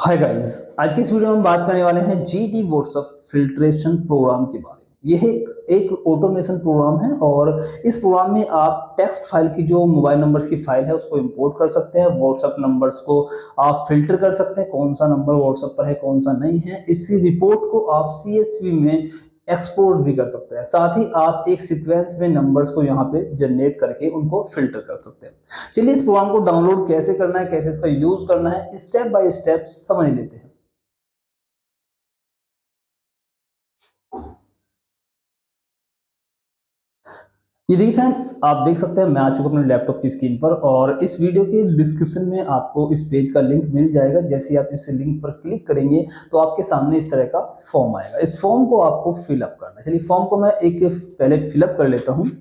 Hi guys, आज की इस वीडियो में हम बात करने वाले हैं जीडी व्हाट्सएप फिल्ट्रेशन प्रोग्राम के बारे में। यह एक ऑटोमेशन प्रोग्राम है और इस प्रोग्राम में आप टेक्स्ट फाइल की जो मोबाइल नंबर्स की फाइल है उसको इंपोर्ट कर सकते हैं। व्हाट्सएप नंबर्स को आप फिल्टर कर सकते हैं, कौन सा नंबर व्हाट्सएप पर है कौन सा नहीं है। इसी रिपोर्ट को आप सीएसवी में एक्सपोर्ट भी कर सकते हैं। साथ ही आप एक सीक्वेंस में नंबर्स को यहाँ पे जनरेट करके उनको फिल्टर कर सकते हैं। चलिए इस प्रोग्राम को डाउनलोड कैसे करना है, कैसे इसका यूज करना है, स्टेप बाय स्टेप समझ लेते हैं। ये देखिए फ्रेंड्स, आप देख सकते हैं मैं आ चुका अपने लैपटॉप की स्क्रीन पर और इस वीडियो के डिस्क्रिप्शन में आपको इस पेज का लिंक मिल जाएगा। जैसे ही आप इस लिंक पर क्लिक करेंगे तो आपके सामने इस तरह का फॉर्म आएगा। इस फॉर्म को आपको फिलअप करना है। चलिए फॉर्म को मैं एक पहले फिलअप कर लेता हूँ।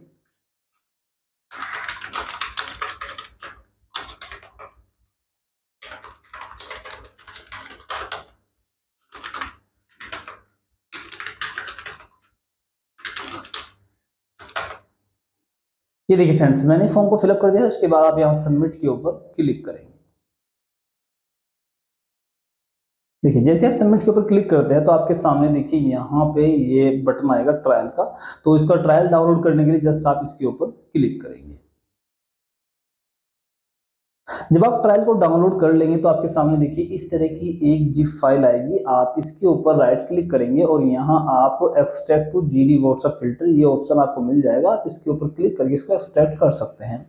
ये देखिए फ्रेंड्स, मैंने फॉर्म को फिलअप कर दिया। उसके बाद आप यहाँ सबमिट के ऊपर क्लिक करेंगे। देखिए जैसे आप सबमिट के ऊपर क्लिक करते हैं तो आपके सामने देखिए यहाँ पे ये बटन आएगा ट्रायल का। तो इसका ट्रायल डाउनलोड करने के लिए जस्ट आप इसके ऊपर क्लिक करेंगे। जब आप ट्रायल को डाउनलोड कर लेंगे तो आपके सामने देखिए इस तरह की एक जिप फाइल आएगी। आप इसके ऊपर राइट क्लिक करेंगे और यहाँ आप extract to GD WhatsApp filter ये ऑप्शन आपको मिल जाएगा। आप इसके ऊपर क्लिक करके इसको एक्सट्रैक्ट कर सकते हैं।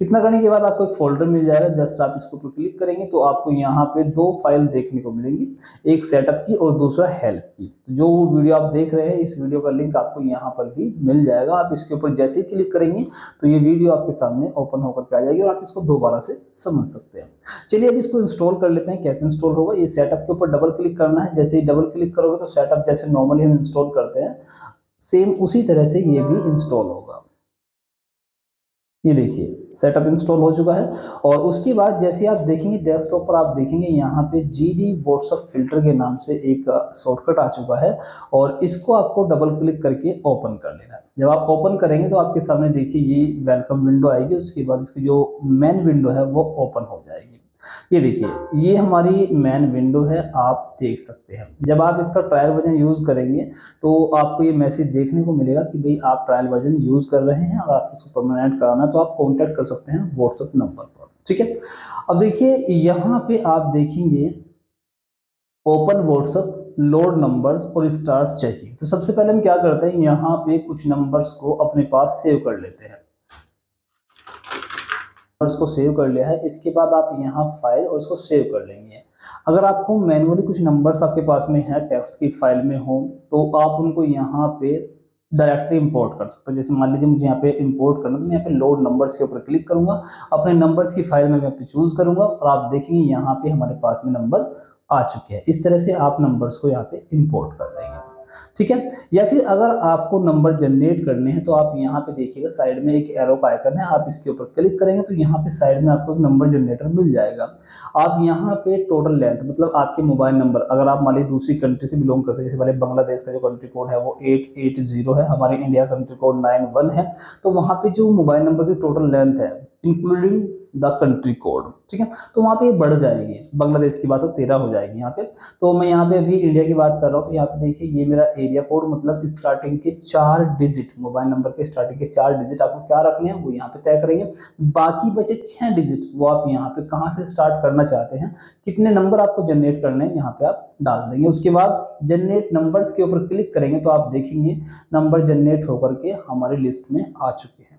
इतना करने के बाद आपको एक फोल्डर मिल जाएगा। जस्ट आप इसके ऊपर क्लिक करेंगे तो आपको यहाँ पे दो फाइल देखने को मिलेंगी, एक सेटअप की और दूसरा हेल्प की। तो जो वीडियो आप देख रहे हैं इस वीडियो का लिंक आपको यहाँ पर भी मिल जाएगा। आप इसके ऊपर जैसे ही क्लिक करेंगे तो ये वीडियो आपके सामने ओपन होकर के आ जाएगी और आप इसको दोबारा से समझ सकते हैं। चलिए अब इसको इंस्टॉल कर लेते हैं। कैसे इंस्टॉल होगा, ये सेटअप के ऊपर डबल क्लिक करना है। जैसे ही डबल क्लिक करोगे तो सेटअप जैसे नॉर्मली हम इंस्टॉल करते हैं सेम उसी तरह से ये भी इंस्टॉल होगा। ये देखिए सेटअप इंस्टॉल हो चुका है और उसके बाद जैसे आप देखेंगे डेस्कटॉप पर आप देखेंगे यहाँ पे जीडी व्हाट्सएप फिल्टर के नाम से एक शॉर्टकट आ चुका है और इसको आपको डबल क्लिक करके ओपन कर लेना है। जब आप ओपन करेंगे तो आपके सामने देखिए ये वेलकम विंडो आएगी। उसके बाद इसकी जो मेन विंडो है वो ओपन हो जाएगी। ये देखिए ये हमारी मेन विंडो है, आप देख सकते हैं। जब आप इसका ट्रायल वर्जन यूज करेंगे तो आपको ये मैसेज देखने को मिलेगा कि भाई आप ट्रायल वर्जन यूज कर रहे हैं। अगर आप इसको परमानेंट कराना है तो आप कांटेक्ट कर सकते हैं व्हाट्सएप नंबर पर, ठीक है। अब देखिए यहाँ पे आप देखेंगे ओपन व्हाट्सएप, लोड नंबर्स और स्टार्ट चेकिंग। तो सबसे पहले हम क्या करते हैं, यहाँ पे कुछ नंबर्स को अपने पास सेव कर लेते हैं। उसको सेव कर लिया है, इसके बाद आप यहाँ फाइल और इसको सेव कर लेंगे। अगर आपको मैनुअली कुछ नंबर्स आपके पास में है टेक्स्ट की फाइल में हो तो आप उनको यहाँ पे डायरेक्टली इंपोर्ट कर सकते हैं। जैसे मान लीजिए मुझे यहाँ पे इंपोर्ट करना, तो मैं यहाँ पे लोड नंबर्स के ऊपर क्लिक करूंगा, अपने नंबर्स की फाइल में मैं पे चूज करूंगा और आप देखेंगे यहाँ पे हमारे पास में नंबर आ चुके हैं। इस तरह से आप नंबर्स को यहाँ पे इंपोर्ट कर लेंगे, ठीक है। या फिर अगर आपको नंबर जनरेट करने हैं तो आप यहाँ पे देखिएगा साइड में एक एरो का आइकन है, आप इसके ऊपर क्लिक करेंगे तो यहाँ पे साइड में आपको एक नंबर जनरेटर मिल जाएगा। आप यहाँ पे टोटल लेंथ मतलब आपके मोबाइल नंबर, अगर आप मान लीजिए दूसरी कंट्री से बिलोंग करते हैं, जैसे हमारे बांग्लादेश का जो कंट्री कोड है वो 880 है, हमारे इंडिया कंट्री कोड 91 है, तो वहाँ पे जो मोबाइल नंबर की टोटल लेंथ है इंक्लूडिंग द कंट्री कोड, ठीक है, तो वहाँ पे बढ़ जाएगी। बांग्लादेश की बात तो 13 हो जाएगी यहाँ पे। तो मैं यहाँ पे अभी इंडिया की बात कर रहा हूँ। तो यहाँ पे देखिए ये मेरा एरिया कोड मतलब स्टार्टिंग के 4 डिजिट, मोबाइल नंबर के स्टार्टिंग के 4 डिजिट आपको क्या रखने हैं वो यहाँ पे तय करेंगे। बाकी बचे 6 डिजिट वो आप यहाँ पे कहाँ से स्टार्ट करना चाहते हैं, कितने नंबर आपको जनरेट करने हैं यहाँ पे आप डाल देंगे। उसके बाद जनरेट नंबर्स के ऊपर क्लिक करेंगे तो आप देखेंगे नंबर जनरेट होकर के हमारी लिस्ट में आ चुके हैं,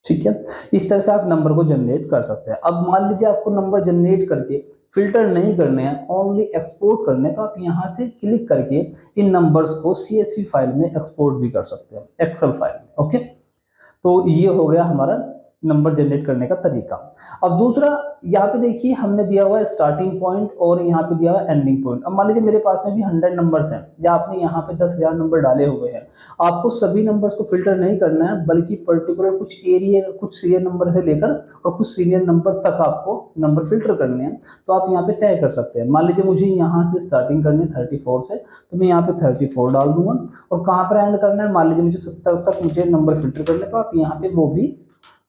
ठीक है। इस तरह से आप नंबर को जनरेट कर सकते हैं। अब मान लीजिए आपको नंबर जनरेट करके फिल्टर नहीं करने हैं, ओनली एक्सपोर्ट करने हैं, तो आप यहाँ से क्लिक करके इन नंबर्स को CSV फाइल में एक्सपोर्ट भी कर सकते हैं, एक्सेल फाइल में, ओके। तो ये हो गया हमारा नंबर जनरेट करने का तरीका। अब दूसरा यहाँ पे देखिए हमने दिया हुआ है स्टार्टिंग पॉइंट और यहाँ पे दिया हुआ है एंडिंग पॉइंट। अब मान लीजिए मेरे पास में भी 100 नंबर्स हैं या आपने यहाँ पे 10,000 नंबर डाले हुए हैं। आपको सभी नंबर्स को फिल्टर नहीं करना है बल्कि पर्टिकुलर कुछ एरिया, कुछ सीरियल नंबर से लेकर और कुछ सीरियल नंबर तक आपको नंबर फिल्टर करने हैं। तो आप यहाँ पे तय कर सकते हैं। मान लीजिए मुझे यहाँ से स्टार्टिंग करनी है 34 से, तो मैं यहाँ पे 34 डाल दूंगा और कहाँ पर एंड करना है, मान लीजिए मुझे 70 तक मुझे नंबर फिल्टर करना है, तो आप यहाँ पे वो भी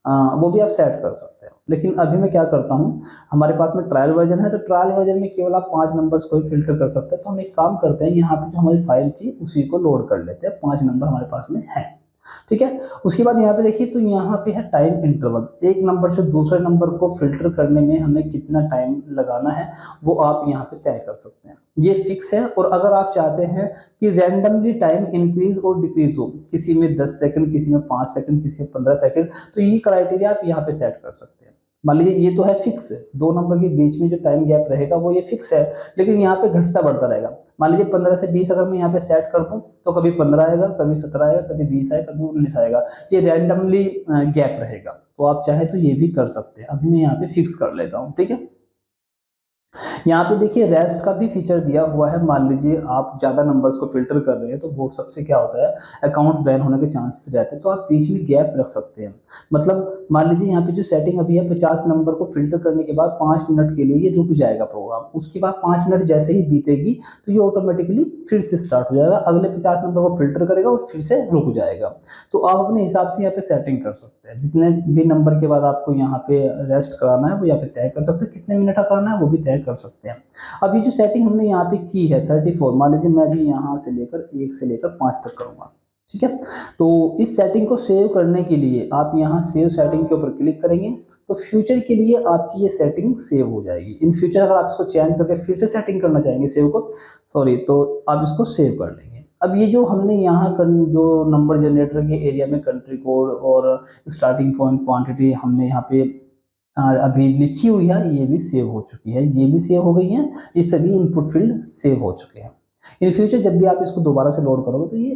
आप सेट कर सकते हैं। लेकिन अभी मैं क्या करता हूँ, हमारे पास में ट्रायल वर्जन है, तो ट्रायल वर्जन में केवल आप 5 नंबर्स को ही फ़िल्टर कर सकते हैं। तो हम एक काम करते हैं, यहाँ पे जो हमारी फ़ाइल थी उसी को लोड कर लेते हैं, 5 नंबर हमारे पास में हैं। ठीक है? उसके बाद यहाँ पे देखिए, तो यहाँ पे है टाइम इंटरवल। एक नंबर से दूसरे नंबर को फ़िल्टर करने में हमें कितना टाइम लगाना है, वो आप यहाँ पे तय कर सकते हैं। ये फिक्स है, और अगर आप चाहते हैं कि रैंडमली टाइम इंक्रीज़ और डिक्रीज़ हो, किसी में 10 सेकंड, किसी में 5 सेकंड, किसी में 15 सेकंड, तो ये क्राइटेरिया आप यहाँ पे सेट कर सकते हैं। मान लीजिए ये तो है फिक्स, 2 नंबर के बीच में जो टाइम गैप रहेगा वो ये फिक्स है, लेकिन यहाँ पे घटता-बढ़ता रहेगा। मान लीजिए 15 से 20 अगर मैं यहाँ पे सेट कर दूँ, तो कभी 15 आएगा, कभी 17 आएगा, कभी 20 आएगा, कभी 19 आएगा। ये रैंडमली गैप रहेगा। तो आप चाहें तो ये भी कर सकते हैं। अभी मैं यहाँ पे फिक्स कर लेता हूँ, ठीक है? यहाँ पे देखिए रेस्ट का भी फीचर दिया हुआ है। मान लीजिए आप ज़्यादा नंबर्स को फ़िल्टर कर रहे हैं, तो व्हाट्सएप से क्या होता है, अकाउंट बैन होने के चांसेस रहते हैं, तो आप बीच में गैप रख सकते हैं। मतलब मान लीजिए यहाँ पे जो सेटिंग अभी है, 50 नंबर को फ़िल्टर करने के बाद 5 मिनट के लिए ये रुक जाएगा प्रोग्राम। उसके बाद 5 मिनट जैसे ही बीतेगी, तो ये ऑटोमेटिकली फिर से स्टार्ट हो जाएगा। अगले 50 नंबर को फ़िल्टर करेगा और फिर से रुक जाएगा। तो आप अपने हिसाब से यहाँ पे सेटिंग कर सकते हैं। जितने भी नंबर के बाद आपको यहाँ पे रेस्ट कराना है, वो यहाँ पे तय कर सकते हैं। कितने मिनट का कराना है, वो भी तय कर सकते हैं। अब ये जो सेटिंग हमने यहाँ पे की है 34, मान लीजिए मैं अभी यहाँ से लेकर 1 से लेकर 5 तक करूँगा, ठीक है? तो इस सेटिंग को सेव करने के लिए आप यहाँ सेव सेटिंग के ऊपर क्लिक करेंगे, तो फ्यूचर के लिए आपकी ये सेटिंग सेव हो जाएगी। इन फ्यूचर अगर आप इसको चेंज करके फिर से सेटिंग करना चाहेंगे सेव को, सॉरी, तो आप इसको सेव कर लेंगे। अब ये जो हमने यहाँ जो नंबर जनरेटर के एरिया में कंट्री कोड और स्टार्टिंग पॉइंट क्वांटिटी हमने यहाँ पे अभी लिखी हुई है, ये भी सेव हो चुकी है, ये भी सेव हो गई है, ये सभी इनपुट फील्ड सेव हो चुके हैं। इन फ्यूचर जब भी आप इसको दोबारा से लोड करोगे, तो ये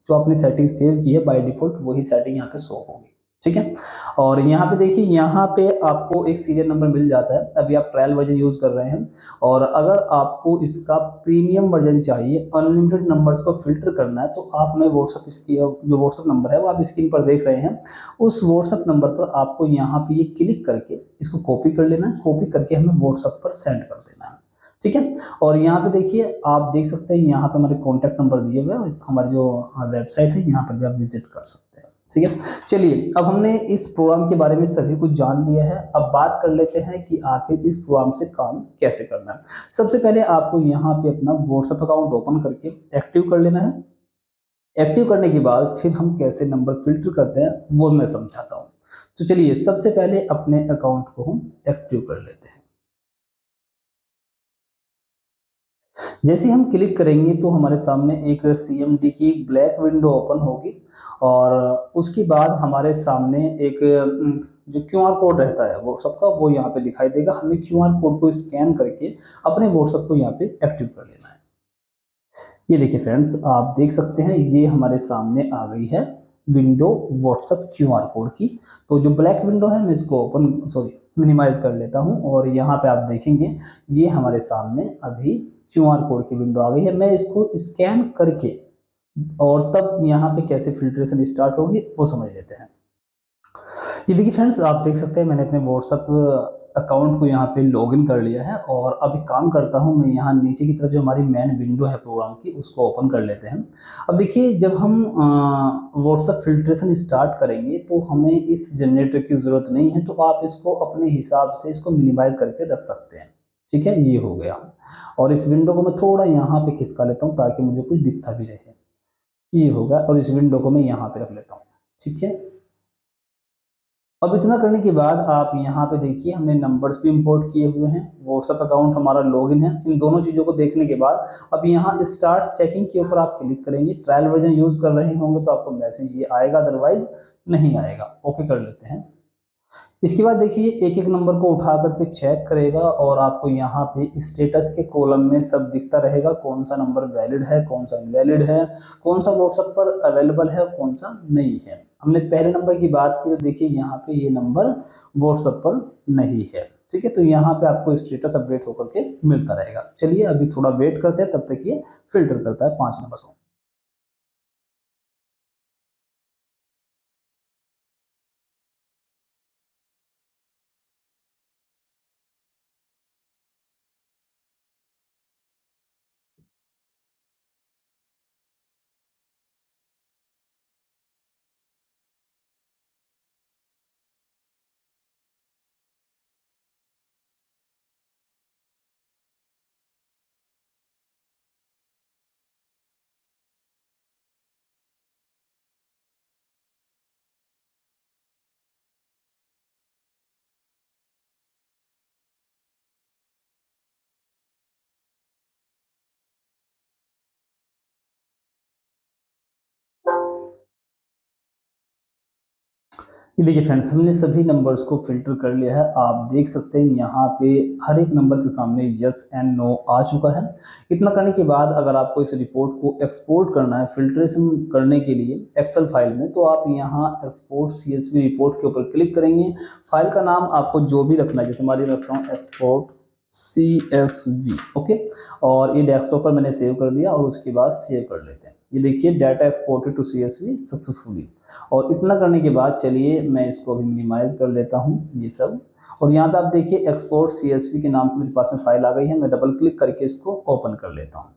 जो आपने सेटिंग सेव की है बाय डिफ़ॉल्ट वही सेटिंग यहाँ पे शो होगी, ठीक है? और यहाँ पे देखिए, यहाँ पे आपको एक सीरियल नंबर मिल जाता है। अभी आप ट्रायल वर्ज़न यूज़ कर रहे हैं, और अगर आपको इसका प्रीमियम वर्ज़न चाहिए, अनलिमिटेड नंबर्स को फ़िल्टर करना है, तो आप हमें व्हाट्सएप इसकी जो व्हाट्सएप नंबर है वो आप स्क्रीन पर देख रहे हैं। उस व्हाट्सएप नंबर पर आपको यहाँ पे ये क्लिक करके इसको कॉपी कर लेना है, कॉपी करके हमें व्हाट्सएप पर सेंड कर देना है, ठीक है? और यहाँ पे देखिए, आप देख सकते हैं यहाँ पे हमारे कॉन्टैक्ट नंबर दिए हुए हैं, और हमारी जो वेबसाइट है यहाँ पर भी आप विजिट कर सकते हैं, ठीक है? चलिए, अब हमने इस प्रोग्राम के बारे में सभी कुछ जान लिया है। अब बात कर लेते हैं कि आखिर इस प्रोग्राम से काम कैसे करना है। सबसे पहले आपको यहाँ पे अपना व्हाट्सएप अकाउंट ओपन करके एक्टिव कर लेना है। एक्टिव करने के बाद फिर हम कैसे नंबर फ़िल्टर करते हैं, वो मैं समझाता हूँ। तो चलिए, सबसे पहले अपने अकाउंट को हम एक्टिव कर लेते हैं। जैसे ही हम क्लिक करेंगे, तो हमारे सामने एक सीएमडी की ब्लैक विंडो ओपन होगी, और उसके बाद हमारे सामने एक जो क्यूआर कोड रहता है व्हाट्सएप का, वो यहाँ पे दिखाई देगा। हमें क्यूआर कोड को स्कैन करके अपने व्हाट्सएप को यहाँ पे एक्टिव कर लेना है। ये देखिए फ्रेंड्स, आप देख सकते हैं ये हमारे सामने आ गई है विंडो व्हाट्सएप क्यूआर कोड की। तो जो ब्लैक विंडो है, मैं इसको ओपन सॉरी मिनिमाइज कर लेता हूँ, और यहाँ पे आप देखेंगे ये हमारे सामने अभी क्यूआर कोड की विंडो आ गई है। मैं इसको स्कैन करके और तब यहाँ पे कैसे फिल्ट्रेशन स्टार्ट होगी वो समझ लेते हैं। ये देखिए फ्रेंड्स, आप देख सकते हैं मैंने अपने व्हाट्सएप अकाउंट को यहाँ पे लॉगिन कर लिया है, और अभी काम करता हूँ मैं यहाँ नीचे की तरफ जो हमारी मेन विंडो है प्रोग्राम की, उसको ओपन कर लेते हैं। अब देखिए, जब हम व्हाट्सएप फिल्ट्रेशन स्टार्ट करेंगे, तो हमें इस जनरेटर की ज़रूरत नहीं है, तो आप इसको अपने हिसाब से इसको मिनिमाइज़ करके रख सकते हैं, ठीक है? ये हो गया, और इस विंडो को मैं थोड़ा यहाँ पे खिसका लेता हूँ ताकि मुझे कुछ दिखता भी रहे। ये होगा, और इस विंडो को मैं यहाँ पे रख लेता हूँ, ठीक है? अब इतना करने के बाद आप यहाँ पे देखिए, हमने नंबर्स भी इंपोर्ट किए हुए हैं, व्हाट्सएप अकाउंट हमारा लॉगिन है। इन दोनों चीज़ों को देखने के बाद अब यहाँ स्टार्ट चेकिंग के ऊपर आप क्लिक करेंगे। ट्रायल वर्जन यूज़ कर रहे होंगे तो आपको मैसेज ये आएगा, अदरवाइज नहीं आएगा। ओके कर लेते हैं। इसके बाद देखिए, एक-एक नंबर को उठा कर के चेक करेगा, और आपको यहाँ पे स्टेटस के कॉलम में सब दिखता रहेगा, कौन-सा नंबर वैलिड है, कौन-सा इनवैलिड है, कौन-सा व्हाट्सएप पर अवेलेबल है, कौन-सा नहीं है। हमने पहले नंबर की बात की, तो देखिए यहाँ पे ये नंबर व्हाट्सएप पर नहीं है, ठीक है? तो यहाँ पे आपको स्टेटस अपडेट होकर के मिलता रहेगा। चलिए, अभी थोड़ा वेट करते हैं, तब तक ये फ़िल्टर करता है 5 नंबर्स को। ये देखिए फ्रेंड्स, हमने सभी नंबर्स को फ़िल्टर कर लिया है। आप देख सकते हैं यहाँ पे हर एक नंबर के सामने यस एंड नो आ चुका है। इतना करने के बाद अगर आपको इस रिपोर्ट को एक्सपोर्ट करना है फ़िल्ट्रेशन करने के लिए एक्सेल फाइल में, तो आप यहाँ एक्सपोर्ट सीएसवी रिपोर्ट के ऊपर क्लिक करेंगे। फाइल का नाम आपको जो भी रखना है, जैसे हमारी रखता हूँ एक्सपोर्ट CSV, ओके। और ये डेस्कटॉप पर मैंने सेव कर दिया और उसके बाद सेव कर लेते हैं। ये देखिए data exported to CSV successfully. और इतना करने के बाद चलिए मैं इसको अभी मिनिमाइज़ कर लेता हूँ ये सब। और यहाँ पे आप देखिए एक्सपोर्ट CSV के नाम से मेरे पास में फाइल आ गई है। मैं डबल क्लिक करके इसको ओपन कर लेता हूँ।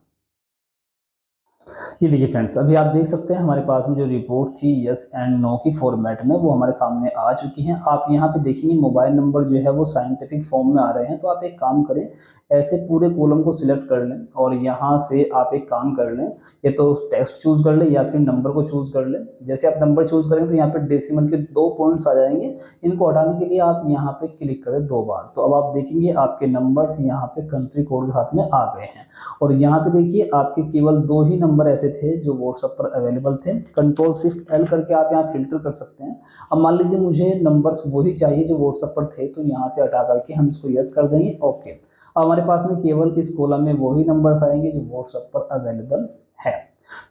ये देखिए फ्रेंड्स, अभी आप देख सकते हैं हमारे पास में जो रिपोर्ट थी यस एंड नो की फॉर्मेट में, वो हमारे सामने आ चुकी हैं। आप यहाँ पे देखेंगे मोबाइल नंबर जो है वो साइंटिफिक फॉर्म में आ रहे हैं। तो आप एक काम करें, ऐसे पूरे कॉलम को सिलेक्ट कर लें और यहाँ से आप एक काम कर लें, या तो टेक्स्ट चूज़ कर लें या फिर नंबर को चूज़ कर लें। जैसे आप नंबर चूज़ करेंगे तो यहाँ पे डेसिमल के 2 पॉइंट्स आ जाएंगे। इनको हटाने के लिए आप यहाँ पे क्लिक करें 2 बार, तो अब आप देखेंगे आपके नंबर्स यहाँ पे कंट्री कोड के साथ में आ गए हैं। और यहाँ पे देखिए आपके केवल 2 ही नंबर ऐसे थे जो व्हाट्सएप पर अवेलेबल थे। कंट्रोल शिफ्ट एल करके आप यहाँ फ़िल्टर कर सकते हैं। अब मान लीजिए मुझे नंबर्स वही चाहिए जो व्हाट्सएप पर थे, तो यहाँ से हटा करके हम इसको यस कर देंगे, ओके। अब हमारे पास में केवल इस कॉलम में वही नंबर्स आएंगे जो व्हाट्सएप पर अवेलेबल है।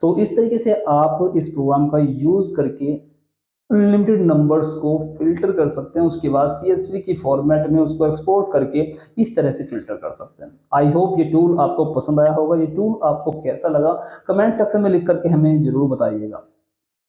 तो इस तरीके से आप इस प्रोग्राम का यूज़ करके अनलिमिटेड नंबर्स को फ़िल्टर कर सकते हैं। उसके बाद CSV की फॉर्मेट में उसको एक्सपोर्ट करके इस तरह से फ़िल्टर कर सकते हैं। आई होप ये टूल आपको पसंद आया होगा। ये टूल आपको कैसा लगा कमेंट सेक्शन में लिख करके हमें ज़रूर बताइएगा।